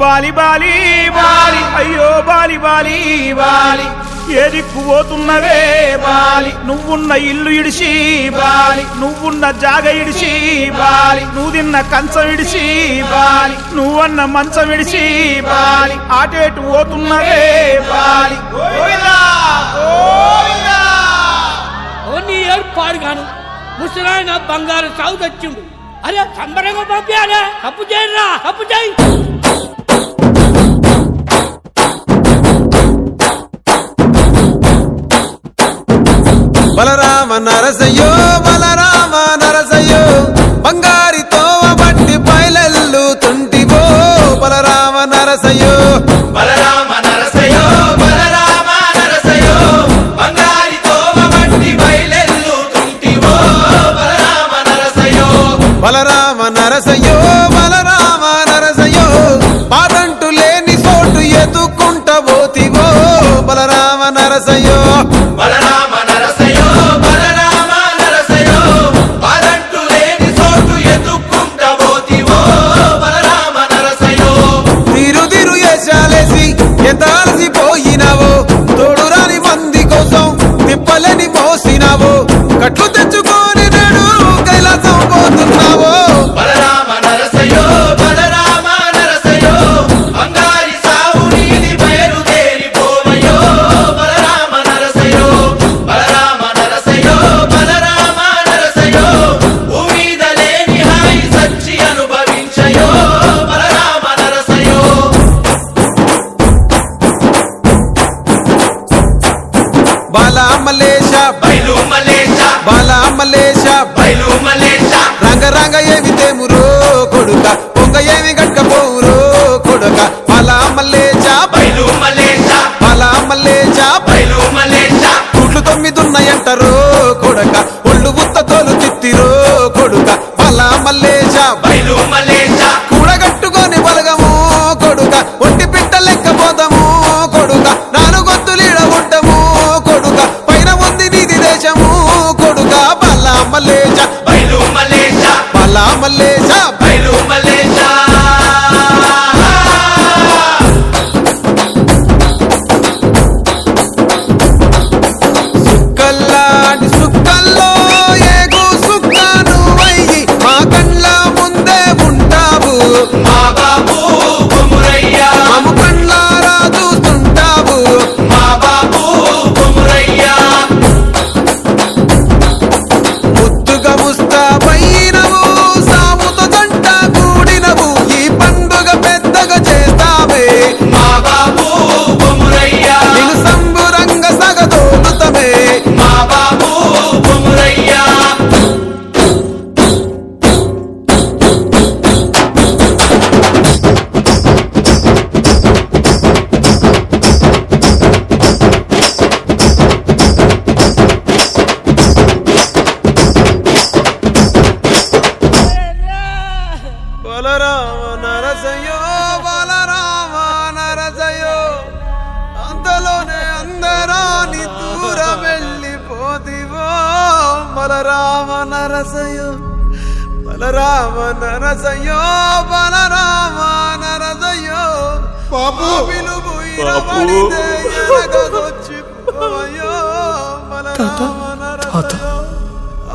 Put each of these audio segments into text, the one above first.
Bali Bali Bali అయ్యో Bali Bali Bali ఏదిక్కు పోతున్నవే Bali నువ్వున్న ఇల్లు ఇడిసి బాలి నువ్వున్న జాగ ఇడిసి బాలి నువ్వు తిన్న కంచం ఇడిసి బాలి నువ్వన్న మంచం ఇడిసి బాలి ఆటేటు పోతున్నవే బాలి పాడుగాను ముసలాయన బంగారు సాగు తెచ్చిండు. అరే సంబరంగా పంపించాలే, తప్పు చేయరా, తప్పు చేయి. బలరామ నరసయ్యో బలరామ నరసయ్యో బంగారితో బట్టి పైలెల్లు తుంటివో బలరామ నరసయ్యో బలరామ నరసయ్యో బలరామ నరసయ్యో బంగారితో బట్టి పైలెల్లు తుంటివో బలరామ నరసయ్యో బలరామ నరసయ్యో బలరామ నరసయ్యో పాదంటు లేని చోటు ఎదుకుంట పోతివో బలరామ నరసయ్యో బలరామ నరసయ్యో బలరామ నరసయ్యో పాదంటు లేని చోటు ఎదుకుంట పోతివో బలరామ నరసయ్యో తిరు తిరు ఏశాలేసి ఎదాల్సిపోయినావో తోడురాని మంది కోసం తిప్పలని మోసినావో కట్లు తెచ్చుకొని నేడు కైలాసం పోతున్నావో బలరామ నరసయ్యో బలరామ నరసయ్యో బంగారి సావు నీది బయలుదేరి పోవయ్యో బలరామ నరసయ్యో బలరామ నరసయ్యో బలరామ నరసయ్యో భూమిద లేని హాయి సచ్చి అనుభవించయో బలరామ నరసయ్యో బాలామలేశ బైలు మలేశ బాలామలేశ బైలు మలేశ రంగ రంగ ఏమి తేమురో కొడుక పొంగ ఏమి గట్టపోవురో కొడుక బాలామలేశ బైలు మలేశ బాలామలేశ బైలు మలేశ గుడ్లు 9 ఉన్నాయంటారో కొడుక ఒళ్ళు ఉత్త తోలు తిత్తిరో కొడుక బాలామలేశ బైలు మలేశ కూడగట్టుకొని బలగము కొడుక ఒంటి పిట్ట లెక్క పోతాము కొడుక నాను గొంతులీడ ఉంటాము కొడుక పైన ఉంది నీది దేశము కొడుక బాలామలేశ బైలు మలేశ బాలామలేశ బైలు మలేశ సుక్కల్లాంటి సుక్కల్లో ఏగు సుక్క నువ్వయ్యి మా కండ్ల ముందే ఉంటావు మా బాబు కొమురయ్యా మము కండ్లారా చూస్తుంటావు మా బాబు కొమురయ్యా ముద్దుగా ముస్తాబైనవు సాముతో జంట కూడినవు ఈ పండుగ పెద్దగా చేస్తావే మా బాబు కొమురయ్యా నిన్ను సంబురంగ సగదోలుతమే మా బాబు కొమురయ్యా బలరామ నరసయ్యో బలరామ నరసయ్యో అంతలోనే అందరాని దూరం వెళ్ళిపోతివో బలరామ నరసయ్యో బలరామ నరసయ్యో బలరామ నరసయ్యో పిలుపు ఇరబడితే ఎరగొచ్చిపోయో బలరామ నరసయ్యో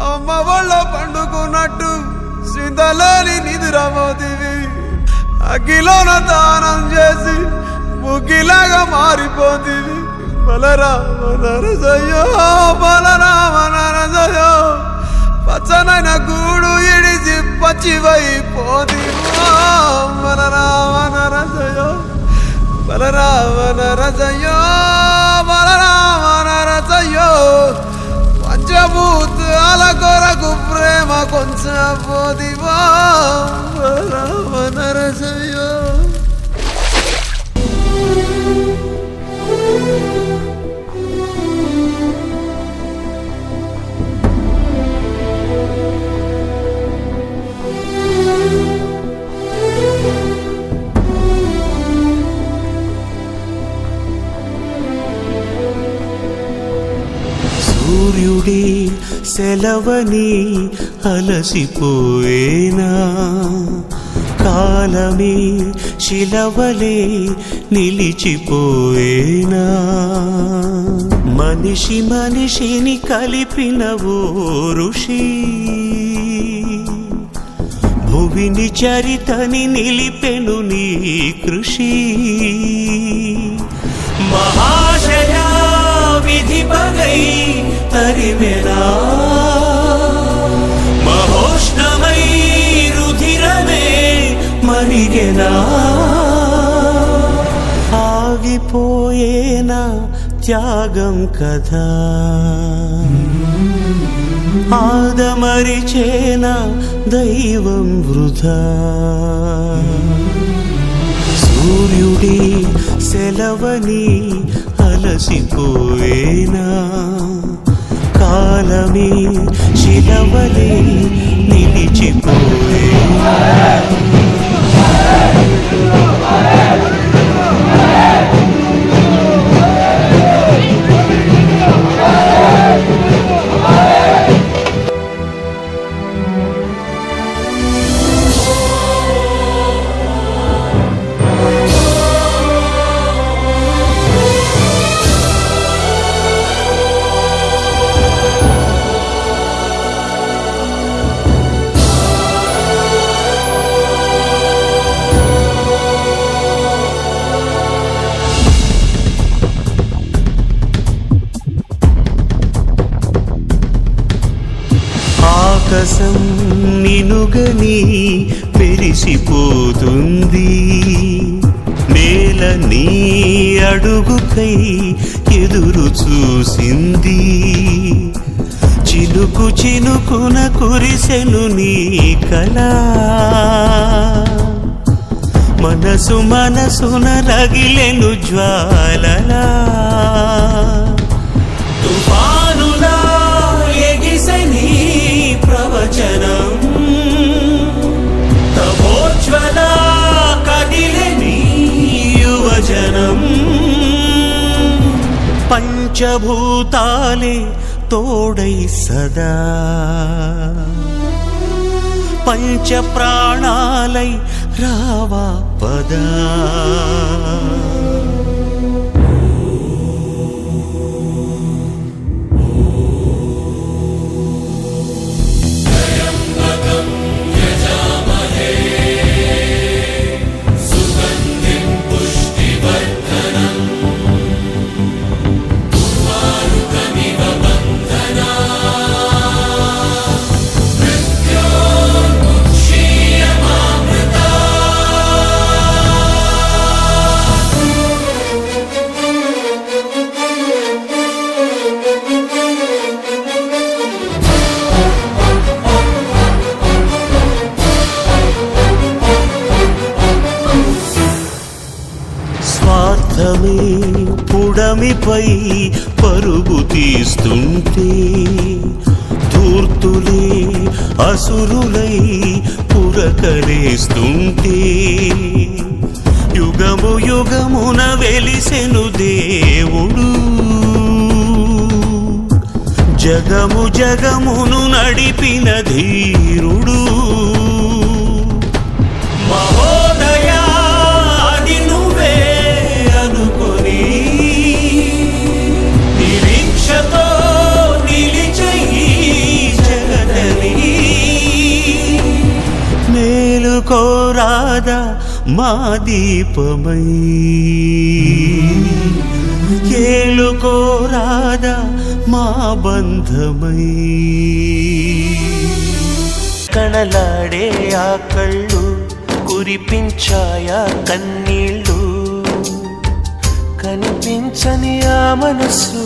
అమ్మ వాళ్ళ పండుకున్నట్టు శ్రీంతలోని నిదురమోతివి అగ్గిలోన దానం చేసి ముగ్గిలాగా మారిపోతివి బలరామ నరసయ్యో బలరామ నరసయ్యో పచ్చనైన గూడు ఇడిచి పచ్చివైపోతివో బలరామ నరసయ్యో బలరామ నరసయ్యో బలరామ నరసయ్యో పంచభూతాల కొరకు ప్రేమ కొంచెం పోదివో బలరామ నరసయ్యో సూర్యుడి సెలవని అలసిపోయేనా కాలమే శిలవలే నిలిచిపోయేనా మనిషి మనిషిని కలిపిన ఓ ఋషి భువిని చరితని నిలిపెను నీ కృషి మహాశయ విధి పగై తరిమెనా మహోష్ణమై రుధిరమే మరిగెనా ఆగిపోయేనా త్యాగం కదా ఆదమరిచేనా దైవం వృధా సూర్యుడి సెలవని అలసిపోయేనా కాలమే శిలవలే నిలిచిపోయేనా ఆకాశం నినుగని పెరిసిపోతుంది నేల నీ అడుగుకై ఎదురు చూసింది చినుకు చినుకున కురిసెను నీ కళ మనసు మనసున రగిలెను జ్వాలలా తుఫానులా ఎగిసని ప్రవచనం తపోజ్వల కదిలని యువజనం పంచభూతాలే తోడై సదా పంచ ప్రాణాలై రావా పదా స్వార్థమే పుడమిపై పరుగు తీస్తుంటే ధూర్తులే అసురులై పురకలేస్తుంటే యుగము యుగమున వెలిసెను దేవుడు జగము జగమును నడిపిన ధీరుడు మహోదయా అది నువ్వే అనుకొని నిరీక్షతో నిలిచయి జగదని మేలుకోరాదా మా దీపమై ఏలుకోరాదా మా బంధమై కణలాడే ఆ కళ్ళు కురిపించాయా కన్నీళ్ళు కనిపించని ఆ మనసు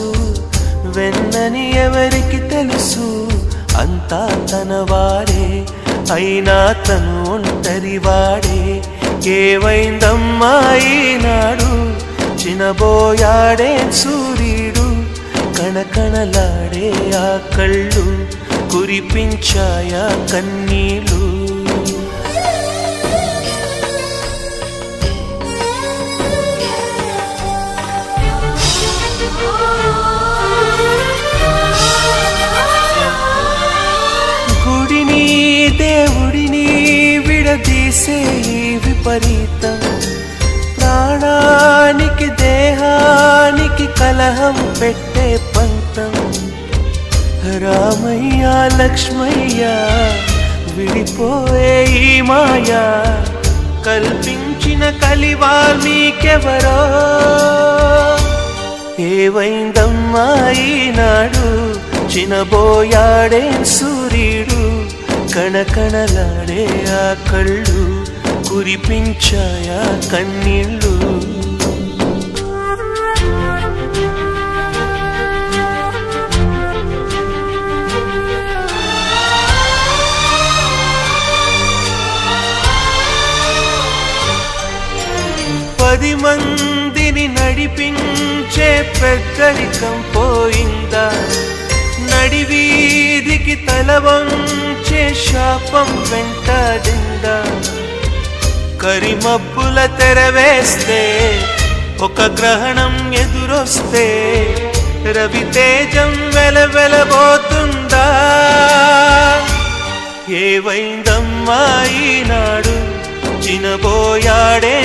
వెన్నని ఎవరికి తెలుసు అంతా తన వాడే అయినా తను ఒంటరివాడే ఏవైందమ్మా ఈనాడు చినబోయాడే సూర్యుడు కణకణలాడే ఆ కళ్ళు కురిపించాయా కన్నీళ్ళు గుడిని దేవుడిని విడదీసే విపరీతం ప్రాణానికి దేహానికి కలహం పెట్టే పంతం రామయ్య లక్ష్మయ్య విడిపోయే ఈ మాయా కల్పించిన కలివాల్మీకెవరో ఏవైందమ్మా ఈనాడు చినబోయాడే సూర్యుడు కణకణలాడే ఆ కళ్ళు కురిపించాయా కన్నీళ్ళు పది మందిని నడిపించే పెద్దరికం పోయిందా నడివీధికి తల వంచే శాపం వెంటాడిందా కరిమబ్బుల తెరవేస్తే ఒక గ్రహణం ఎదురొస్తే రవితేజం వెలవెలబోతుందా ఏవైందమ్మా ఈనాడు చినబోయాడే